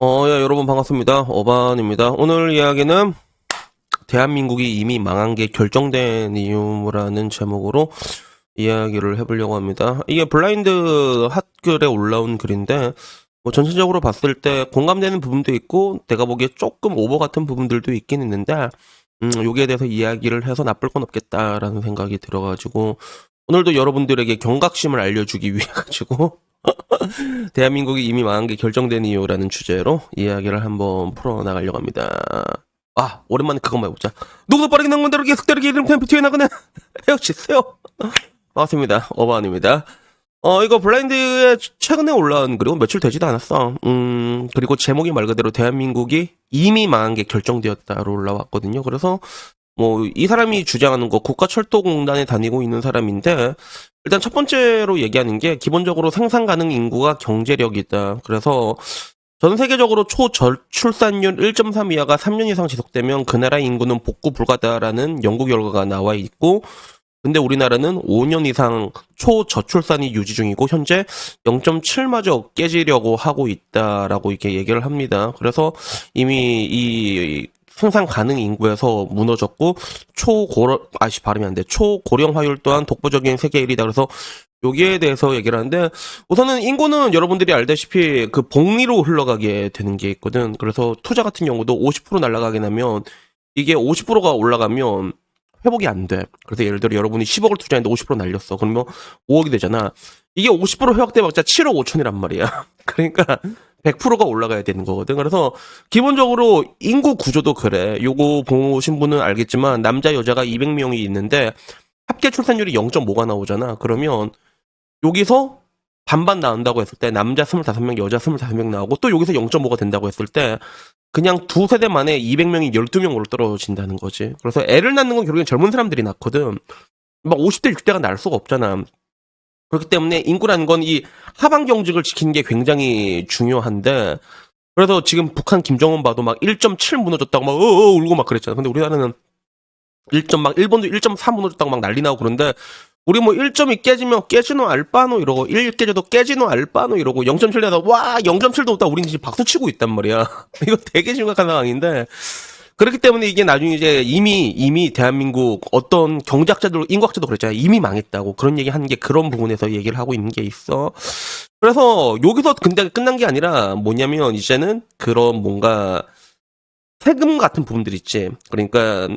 여러분 반갑습니다. 어반입니다. 오늘 이야기는 대한민국이 이미 망한 게 결정된 이유라는 제목으로 이야기를 해보려고 합니다. 이게 블라인드 핫글에 올라온 글인데, 뭐 전체적으로 봤을 때 공감되는 부분도 있고, 내가 보기에 조금 오버 같은 부분들도 있긴 있는데, 여기에 대해서 이야기를 해서 나쁠 건 없겠다라는 생각이 들어가지고, 오늘도 여러분들에게 경각심을 알려주기 위해 가지고, 대한민국이 이미 망한 게 결정된 이유라는 주제로 이야기를 한번 풀어나가려고 합니다. 오랜만에 그것만 해보자. 누구도 빠르게 나온 대로 계속 다르게 이름 그냥 비트에 나가네. 헤어지세요. 반갑습니다. 어반입니다. 이거 블라인드에 최근에 올라온 그리고 며칠 되지도 않았어. 그리고 제목이 말 그대로 대한민국이 이미 망한 게 결정되었다로 올라왔거든요. 그래서 뭐 이 사람이 주장하는 거 국가철도공단에 다니고 있는 사람인데, 일단 첫 번째로 얘기하는 게 기본적으로 생산 가능 인구가 경제력이다. 그래서 전 세계적으로 초저출산율 1.3 이하가 3년 이상 지속되면 그 나라 인구는 복구 불가다라는 연구 결과가 나와 있고, 근데 우리나라는 5년 이상 초저출산이 유지 중이고 현재 0.7마저 깨지려고 하고 있다라고 이렇게 얘기를 합니다. 그래서 이미 이 생산 가능 인구에서 무너졌고, 발음이 안 돼. 초고령화율 또한 독보적인 세계 1위다. 그래서 여기에 대해서 얘기를 하는데, 우선은 인구는 여러분들이 알다시피 그 복리로 흘러가게 되는 게 있거든. 그래서 투자 같은 경우도 50% 날아가게 되면 이게 50%가 올라가면 회복이 안 돼. 그래서 예를 들어 여러분이 10억을 투자했는데 50% 날렸어. 그러면 5억이 되잖아. 이게 50% 회복돼봤자 7억 5천이란 말이야. 그러니까 100%가 올라가야 되는 거거든. 그래서 기본적으로 인구 구조도 그래. 요거 보신 분은 알겠지만 남자 여자가 200명이 있는데 합계 출산율이 0.5가 나오잖아. 그러면 여기서 반반 나온다고 했을 때 남자 25명, 여자 25명 나오고, 또 여기서 0.5가 된다고 했을 때 그냥 두 세대 만에 200명이 12명으로 떨어진다는 거지. 그래서 애를 낳는 건 결국엔 젊은 사람들이 낳거든. 막 50대, 60대가 낳을 수가 없잖아. 그렇기 때문에 인구라는 건 이 하방 경직을 지키는 게 굉장히 중요한데, 그래서 지금 북한 김정은 봐도 막 1.7 무너졌다고 막 울고 막 그랬잖아. 근데 우리나라는 일본도 1.4 무너졌다고 막 난리 나고 그런데, 우리 뭐 1점이 깨지면 깨지노 알바노 이러고, 1 깨져도 깨지노 알바노 이러고, 0.7 내다 와 0.7도 없다 우린 지금 박수 치고 있단 말이야. 이거 되게 심각한 상황인데, 그렇기 때문에 이게 나중에 이제 이미 대한민국 어떤 경제학자들, 인구학자도 그랬잖아요. 이미 망했다고. 그런 얘기 하는 게 그런 부분에서 얘기를 하고 있는 게 있어. 그래서 여기서 근데 끝난 게 아니라 뭐냐면, 이제는 그런 뭔가 세금 같은 부분들 있지. 그러니까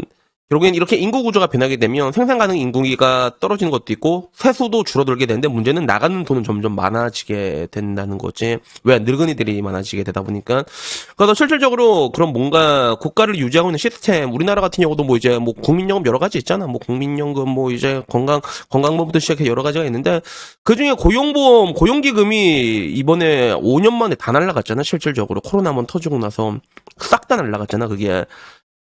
결국엔 이렇게 인구 구조가 변하게 되면 생산 가능 인구가 떨어지는 것도 있고 세수도 줄어들게 되는데, 문제는 나가는 돈은 점점 많아지게 된다는 거지. 왜? 늙은이들이 많아지게 되다 보니까. 그래서 실질적으로 그런 뭔가 국가를 유지하고 있는 시스템, 우리나라 같은 경우도 뭐 이제 뭐 국민연금 여러 가지 있잖아. 뭐 국민연금, 뭐 이제 건강보험부터 시작해 여러 가지가 있는데, 그 중에 고용보험, 고용기금이 이번에 5년 만에 다 날라갔잖아. 실질적으로 코로나 한번 터지고 나서 싹 다 날라갔잖아, 그게.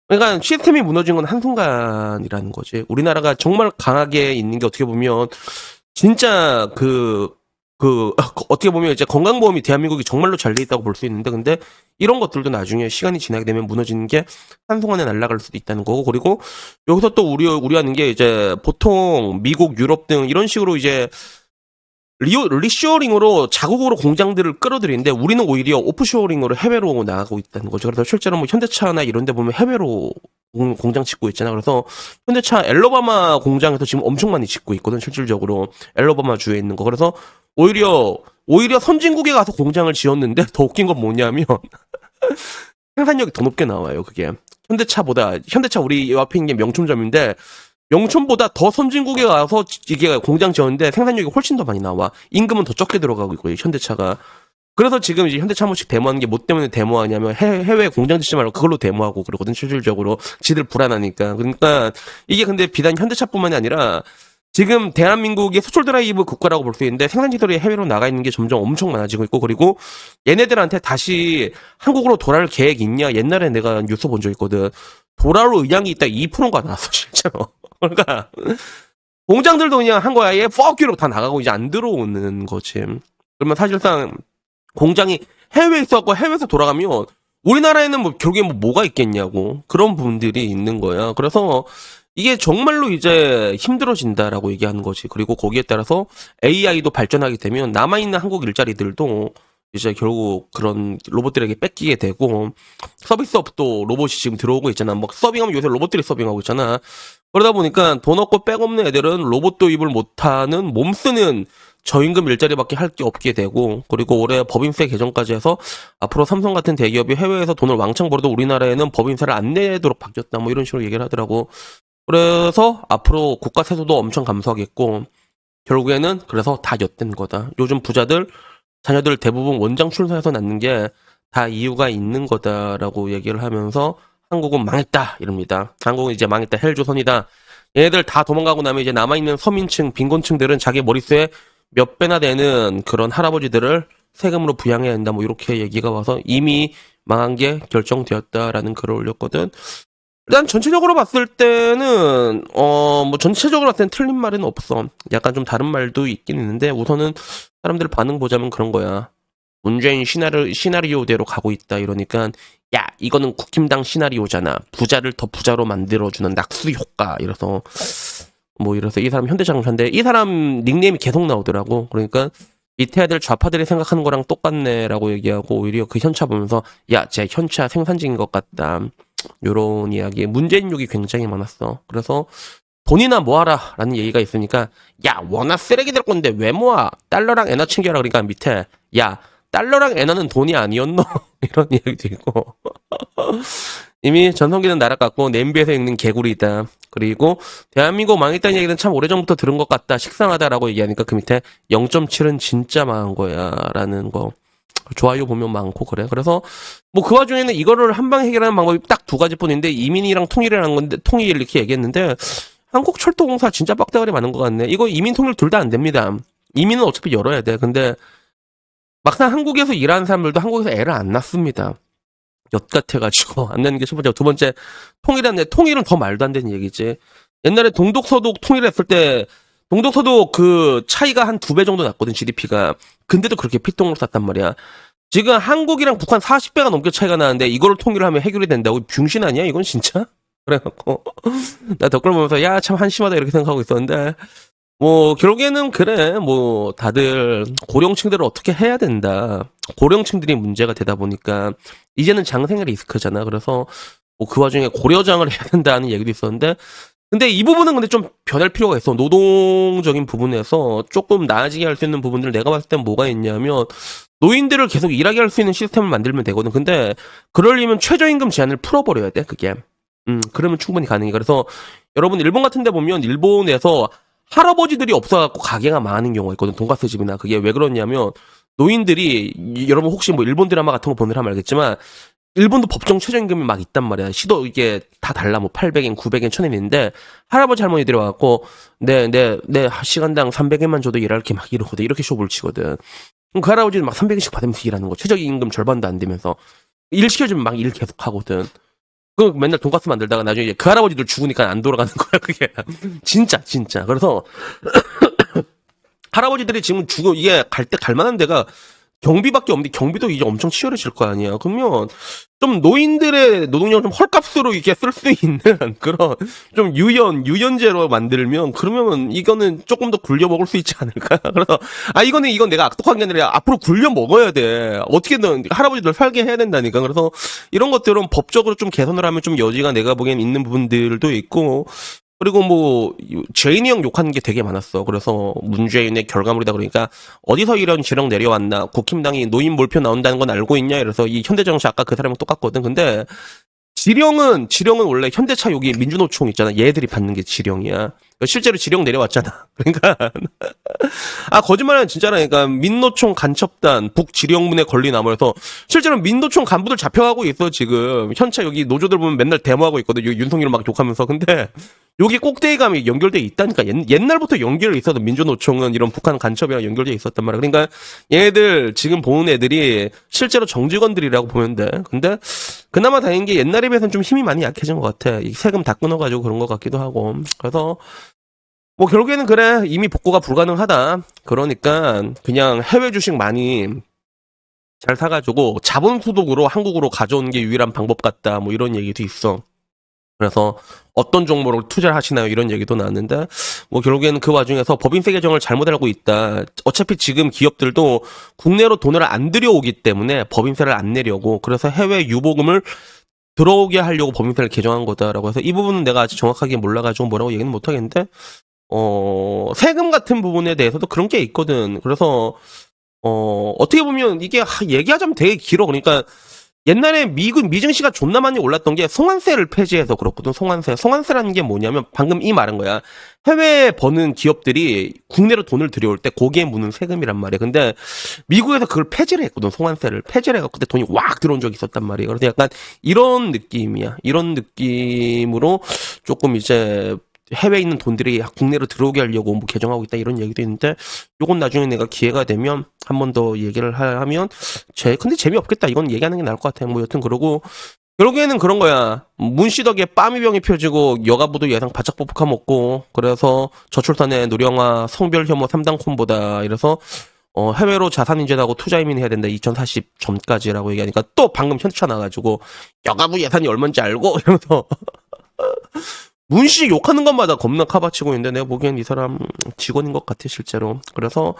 그러니까 시스템이 무너진 건 한순간이라는 거지. 우리나라가 정말 강하게 있는 게 어떻게 보면 진짜 어떻게 보면 이제 건강보험이 대한민국이 정말로 잘 돼 있다고 볼 수 있는데, 근데 이런 것들도 나중에 시간이 지나게 되면 무너지는 게 한순간에 날아갈 수도 있다는 거고. 그리고 여기서 또 우려하는 게, 이제 보통 미국, 유럽 등 이런 식으로 이제 리쇼어링으로 자국으로 공장들을 끌어들이는데, 우리는 오히려 오프쇼어링으로 해외로 나가고 있다는 거죠. 그래서 실제로 뭐 현대차나 이런 데 보면 해외로 공장 짓고 있잖아. 그래서 현대차 엘러바마 공장에서 지금 엄청 많이 짓고 있거든. 실질적으로 엘러바마 주에 있는 거. 그래서 오히려 선진국에 가서 공장을 지었는데, 더 웃긴 건 뭐냐면 생산력이 더 높게 나와요. 그게 현대차 우리 옆에 있는 게 명품점인데, 명촌보다 더 선진국에 가서 이게 공장 지었는데 생산력이 훨씬 더 많이 나와. 임금은 더 적게 들어가고 있고요, 현대차가. 그래서 지금 이제 현대차 한 번씩 데모하는 게 뭐 때문에 데모하냐면, 해외 공장 짓지 말고 그걸로 데모하고 그러거든. 실질적으로 지들 불안하니까. 그러니까 이게 근데 비단 현대차뿐만이 아니라 지금 대한민국이 수출 드라이브 국가라고 볼 수 있는데, 생산기술이 해외로 나가 있는 게 점점 엄청 많아지고 있고, 그리고 얘네들한테 다시 한국으로 돌아올 계획 있냐? 옛날에 내가 뉴스 본 적 있거든. 돌아올 의향이 있다 2%가 나왔어, 실제로. 그러니까 공장들도 그냥 한 거야. 얘 퍽기로 다 나가고 이제 안 들어오는 거지. 그러면 사실상 공장이 해외에 있었고 해외에서 돌아가면 우리나라에는 뭐 결국에 뭐가 있겠냐고, 그런 부분들이 있는 거야. 그래서 이게 정말로 이제 힘들어진다라고 얘기하는 거지. 그리고 거기에 따라서 AI도 발전하게 되면 남아있는 한국 일자리들도 이제 결국 그런 로봇들에게 뺏기게 되고, 서비스업도 로봇이 지금 들어오고 있잖아. 뭐 서빙하면 요새 로봇들이 서빙하고 있잖아. 그러다 보니까 돈 없고 백 없는 애들은 로봇 도입을 못하는 몸 쓰는 저임금 일자리밖에 할 게 없게 되고, 그리고 올해 법인세 개정까지 해서 앞으로 삼성 같은 대기업이 해외에서 돈을 왕창 벌어도 우리나라에는 법인세를 안 내도록 바뀌었다, 뭐 이런 식으로 얘기를 하더라고. 그래서 앞으로 국가 세수도 엄청 감소하겠고, 결국에는 그래서 다 엿된 거다. 요즘 부자들 자녀들 대부분 원장 출산해서 낳는 게 다 이유가 있는 거다라고 얘기를 하면서 한국은 망했다 이럽니다. 한국은 이제 망했다, 헬조선이다. 얘네들 다 도망가고 나면 이제 남아있는 서민층, 빈곤층들은 자기 머릿수에 몇 배나 되는 그런 할아버지들을 세금으로 부양해야 한다, 뭐 이렇게 얘기가 와서 이미 망한 게 결정되었다라는 글을 올렸거든. 일단 전체적으로 봤을 때는 뭐 전체적으로 봤을 때는 틀린 말은 없어. 약간 좀 다른 말도 있긴 있는데, 우선은 사람들 반응 보자면 그런 거야. 문재인 시나리오대로 가고 있다 이러니까, 야 이거는 국힘당 시나리오잖아. 부자를 더 부자로 만들어주는 낙수 효과. 이래서 이 사람 현대자동차인데 이 사람 닉네임이 계속 나오더라고. 그러니까 밑에 애들 좌파들이 생각하는 거랑 똑같네라고 얘기하고, 오히려 그 현차 보면서 야 쟤 현차 생산직인 것 같다, 요런 이야기. 문재인 욕이 굉장히 많았어. 그래서 돈이나 모아라 라는 얘기가 있으니까, 야 워낙 쓰레기 될 건데 왜 모아, 달러랑 엔화 챙겨라. 그러니까 밑에, 야 달러랑 엔화는 돈이 아니었노 이런 이야기도 있고 이미 전성기는 날아갔고 냄비에서 읽는 개구리다. 그리고 대한민국 망했다는 얘기는 참 오래전부터 들은 것 같다, 식상하다라고 얘기하니까 그 밑에 0.7은 진짜 망한 거야 라는 거. 좋아요 보면 많고 그래. 그래서 뭐 그 와중에는 이거를 한방 해결하는 방법이 딱 두 가지뿐인데, 이민이랑 통일을 한 건데, 통일 이렇게 얘기했는데 한국철도공사 진짜 빡대가리 많은 것 같네. 이거 이민 통일 둘 다 안 됩니다. 이민은 어차피 열어야 돼. 근데 막상 한국에서 일하는 사람들도 한국에서 애를 안 낳습니다. 엿 같아가지고 안 낳는 게 첫 번째. 두 번째, 통일한데 통일은 더 말도 안 되는 얘기지. 옛날에 동독서독 통일했을 때 동독서독 그 차이가 한 2배 정도 났거든, GDP가. 근데도 그렇게 피똥으로 쌌단 말이야. 지금 한국이랑 북한 40배가 넘게 차이가 나는데 이거를 통일을 하면 해결이 된다고? 병신 아니야 이건 진짜? 그래갖고 나 댓글 보면서 야 참 한심하다 이렇게 생각하고 있었는데, 뭐 결국에는 그래, 뭐 다들 고령층들을 어떻게 해야 된다, 고령층들이 문제가 되다 보니까 이제는 장생활 리스크잖아. 그래서 뭐 그 와중에 고려장을 해야 된다는 얘기도 있었는데, 근데 이 부분은 근데 좀 변할 필요가 있어. 노동적인 부분에서 조금 나아지게 할 수 있는 부분들, 내가 봤을 땐 뭐가 있냐면, 노인들을 계속 일하게 할 수 있는 시스템을 만들면 되거든. 근데 그러려면 최저임금 제한을 풀어버려야 돼, 그게. 그러면 충분히 가능해. 그래서 여러분 일본 같은 데 보면, 일본에서 할아버지들이 없어갖고 가게가 많은 경우가 있거든, 돈가스 집이나. 그게 왜 그러냐면, 노인들이, 여러분 혹시 뭐 일본 드라마 같은 거 보면 알겠지만, 일본도 법정 최저임금이 막 있단 말이야. 시도 이게 다 달라. 뭐 800엔, 900엔, 1000엔인데, 할아버지 할머니들이 와갖고 내 시간당 300엔만 줘도 일할게 막 이러거든. 이렇게 쇼부를 치거든. 그럼 그 할아버지는 막 300엔씩 받으면서 일하는 거. 최저임금 절반도 안 되면서. 일 시켜주면 막 일 계속 하거든. 그 맨날 돈가스 만들다가 나중에 이제 그 할아버지들 죽으니까 안 돌아가는 거야, 그게. 진짜. 그래서 할아버지들이 지금 이게 갈 만한 데가 경비밖에 없는데, 경비도 이제 엄청 치열해질 거 아니야. 그러면 좀 노인들의 노동력을 좀 헐값으로 이렇게 쓸 수 있는 그런 좀 유연제로 만들면, 그러면 이거는 조금 더 굴려 먹을 수 있지 않을까? 그래서 이건 내가 악독한 게 아니라 앞으로 굴려 먹어야 돼. 어떻게든 할아버지들 살게 해야 된다니까. 그래서 이런 것들은 법적으로 좀 개선을 하면 좀 여지가 내가 보기엔 있는 부분들도 있고, 그리고 뭐 제인이 형 욕하는 게 되게 많았어. 그래서 문재인의 결과물이다 그러니까, 어디서 이런 지령 내려왔나, 국힘당이 노인 몰표 나온다는 건 알고 있냐, 이래서 이 현대정치 아까 그 사람이랑 똑같거든. 근데 지령은 원래 현대차 여기 민주노총 있잖아, 얘들이 받는 게 지령이야. 실제로 지령 내려왔잖아. 그러니까 거짓말은 진짜라니까. 민노총 간첩단 북지령문에 걸린 암호에서 실제로 민노총 간부들 잡혀가고 있어 지금. 현차 여기 노조들 보면 맨날 데모하고 있거든, 윤석열 막 욕하면서. 근데 여기 꼭대기감이 연결돼 있다니까. 옛날부터 연결이 있어도 민주노총은 이런 북한 간첩이랑 연결돼 있었단 말이야. 그러니까 얘네들 지금 보는 애들이 실제로 정직원들이라고 보면 돼. 근데 그나마 다행인 게 옛날에 비해서는 좀 힘이 많이 약해진 것 같아. 이 세금 다 끊어가지고 그런 것 같기도 하고. 그래서 뭐 결국에는 그래, 이미 복구가 불가능하다. 그러니까 그냥 해외 주식 많이 잘 사가지고 자본 소득으로 한국으로 가져오는 게 유일한 방법 같다, 뭐 이런 얘기도 있어. 그래서 어떤 종목을 투자를 하시나요? 이런 얘기도 나왔는데, 뭐 결국에는 그 와중에서 법인세 개정을 잘못 알고 있다. 어차피 지금 기업들도 국내로 돈을 안 들여오기 때문에 법인세를 안 내려고, 그래서 해외 유보금을 들어오게 하려고 법인세를 개정한 거다라고 해서, 이 부분은 내가 아직 정확하게 몰라가지고 뭐라고 얘기는 못 하겠는데, 세금 같은 부분에 대해서도 그런 게 있거든. 그래서 어떻게 보면 이게 얘기하자면 되게 길어. 그러니까 옛날에 미증시가 존나 많이 올랐던 게 송환세를 폐지해서 그렇거든. 송환세라는 게 뭐냐면 방금 이 말한 거야. 해외에 버는 기업들이 국내로 돈을 들여올 때 거기에 묻는 세금이란 말이야. 근데 미국에서 그걸 폐지를 했거든. 송환세를 폐지를 해갖고 그때 돈이 왁 들어온 적이 있었단 말이야. 그래서 약간 이런 느낌이야. 이런 느낌으로 조금 이제 해외에 있는 돈들이 국내로 들어오게 하려고 뭐 개정하고 있다 이런 얘기도 있는데, 요건 나중에 내가 기회가 되면 한 번 더 얘기를 하면 근데 재미없겠다 이건 얘기하는 게 나을 것 같아. 뭐 여튼 그러고 결국에는 그런 거야. 문씨덕에 빠미병이 펴지고 여가부도 예상 바짝 뽑아 먹고, 그래서 저출산의 노령화 성별 혐오 3단 콤보다. 이래서 해외로 자산 인제하고 투자 이민 해야 된다 2040 전까지라고 얘기하니까 또 방금 현차 나가지고 여가부 예산이 얼마인지 알고 이러면서 문씨 욕하는 것마다 겁나 카바치고 있는데, 내가 보기엔 이 사람 직원인 것 같아 실제로. 그래서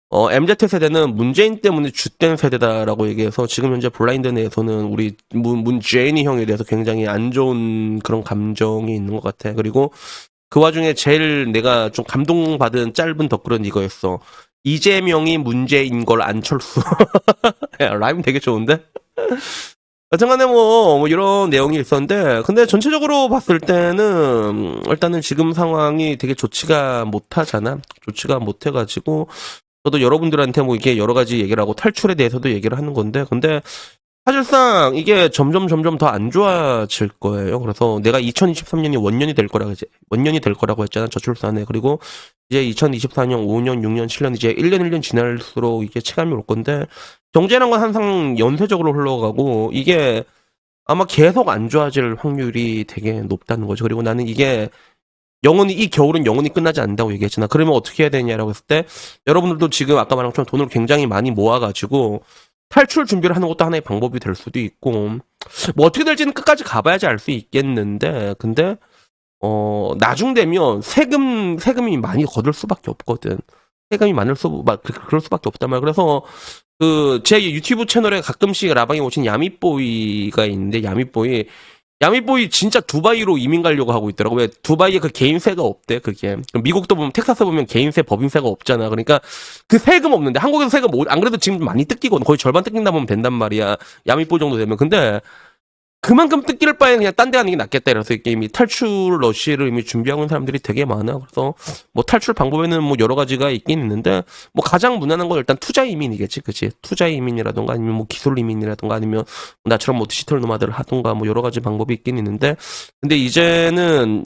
MZ세대는 문재인 때문에 죗된 세대다라고 얘기해서 지금 현재 블라인드 내에서는 우리 문재인이 형에 대해서 굉장히 안 좋은 그런 감정이 있는 것 같아. 그리고 그 와중에 제일 내가 좀 감동받은 짧은 댓글은 이거였어. 이재명이 문재인 걸 안철수. 야, 라임 되게 좋은데? 여튼간에 뭐 이런 내용이 있었는데, 근데 전체적으로 봤을 때는 일단은 지금 상황이 되게 좋지가 못하잖아. 좋지가 못해가지고 저도 여러분들한테 뭐 이게 여러 가지 얘기를 하고 탈출에 대해서도 얘기를 하는 건데, 근데 사실상 이게 점점 더 안 좋아질 거예요. 그래서 내가 2023년이 원년이 될 거라고 했잖아, 저출산에. 그리고 이제 2024년, 5년, 6년, 7년, 이제 1년 지날수록 이게 체감이 올 건데, 경제란 건 항상 연쇄적으로 흘러가고, 이게 아마 계속 안 좋아질 확률이 되게 높다는 거죠. 그리고 나는 이게 이 겨울은 영원히 끝나지 않는다고 얘기했잖아. 그러면 어떻게 해야 되냐라고 했을 때, 여러분들도 지금 아까 말한 것처럼 돈을 굉장히 많이 모아가지고, 탈출 준비를 하는 것도 하나의 방법이 될 수도 있고, 뭐 어떻게 될지는 끝까지 가봐야지 알 수 있겠는데, 근데, 나중 되면 세금이 많이 거둘 수밖에 없거든. 세금이 그럴 수밖에 없단 말이야. 그래서, 제 유튜브 채널에 가끔씩 라방에 오신 야미보이가 있는데, 야미보이 진짜 두바이로 이민 가려고 하고 있더라고. 왜? 두바이에 그 개인세가 없대, 그게. 미국도 보면, 텍사스 보면 개인세, 법인세가 없잖아. 그러니까 그 세금 없는데, 한국에서 세금 안 그래도 지금 많이 뜯기거든. 거의 절반 뜯긴다 보면 된단 말이야. 야미보이 정도 되면. 근데 그만큼 뜯길 바에 그냥 딴 데 가는 게 낫겠다. 이래서 이 게임이 탈출 러쉬를 이미 준비하고 있는 사람들이 되게 많아. 그래서 뭐 탈출 방법에는 뭐 여러 가지가 있긴 있는데, 뭐 가장 무난한 건 일단 투자 이민이겠지, 그치? 투자 이민이라던가 아니면 뭐 기술 이민이라던가 아니면 나처럼 뭐 디지털 노마드를 하던가 뭐 여러 가지 방법이 있긴 있는데, 근데 이제는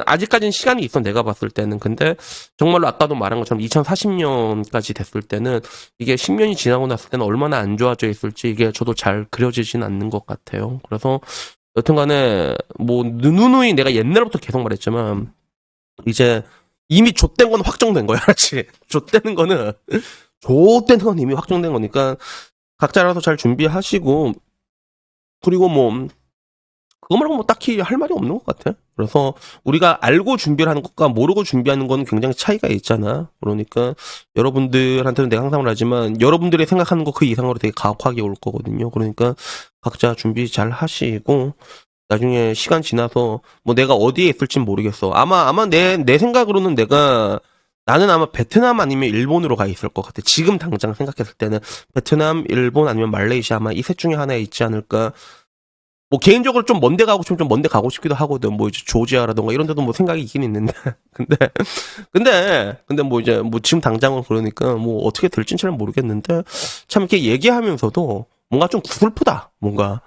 아직까지는 시간이 있어, 내가 봤을 때는. 근데 정말로 아까도 말한 것처럼 2040년까지 됐을 때는 이게 10년이 지나고 났을 때는 얼마나 안 좋아져 있을지 이게 저도 잘 그려지진 않는 것 같아요. 그래서 여튼간에 뭐 누누이 내가 옛날부터 계속 말했지만 이제 이미 좆된 건 확정된 거야. 알았지? 좆되는 거는 이미 확정된 거니까 각자 알아서 잘 준비하시고, 그리고 뭐 그거 말고 뭐 딱히 할 말이 없는 것 같아. 그래서 우리가 알고 준비를 하는 것과 모르고 준비하는 건 굉장히 차이가 있잖아. 그러니까 여러분들한테는 내가 항상 말하지만 여러분들이 생각하는 거 그 이상으로 되게 가혹하게 올 거거든요. 그러니까 각자 준비 잘 하시고, 나중에 시간 지나서 뭐 내가 어디에 있을진 모르겠어. 아마 내 생각으로는 나는 아마 베트남 아니면 일본으로 가 있을 것 같아. 지금 당장 생각했을 때는 베트남, 일본 아니면 말레이시아, 아마 이 셋 중에 하나에 있지 않을까. 뭐 개인적으로 좀 먼데 가고 싶으면 좀 먼데 가고 싶기도 하거든. 뭐 이제 조지아라던가 이런 데도 뭐 생각이 있긴 있는데. 근데 뭐 이제 뭐 지금 당장은 그러니까 뭐 어떻게 될진 잘 모르겠는데, 참 이렇게 얘기하면서도 뭔가 좀 구슬프다. 뭔가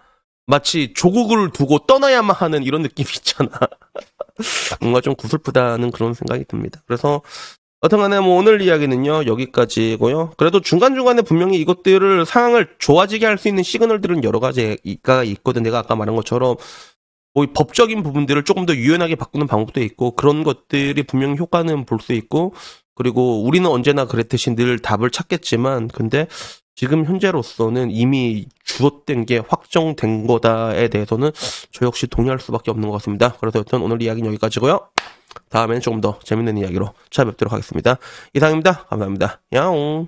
마치 조국을 두고 떠나야만 하는 이런 느낌이 있잖아. 뭔가 좀 구슬프다는 그런 생각이 듭니다. 그래서 어떤간에 뭐 오늘 이야기는요 여기까지고요. 그래도 중간중간에 분명히 이것들을 상황을 좋아지게 할 수 있는 시그널들은 여러 가지가 있거든. 내가 아까 말한 것처럼 뭐 법적인 부분들을 조금 더 유연하게 바꾸는 방법도 있고, 그런 것들이 분명히 효과는 볼 수 있고, 그리고 우리는 언제나 그랬듯이 늘 답을 찾겠지만, 근데 지금 현재로서는 이미 주어된 게 확정된 거다에 대해서는 저 역시 동의할 수밖에 없는 것 같습니다. 그래서 여튼 오늘 이야기는 여기까지고요. 다음에는 조금 더 재밌는 이야기로 찾아뵙도록 하겠습니다. 이상입니다. 감사합니다. 야옹.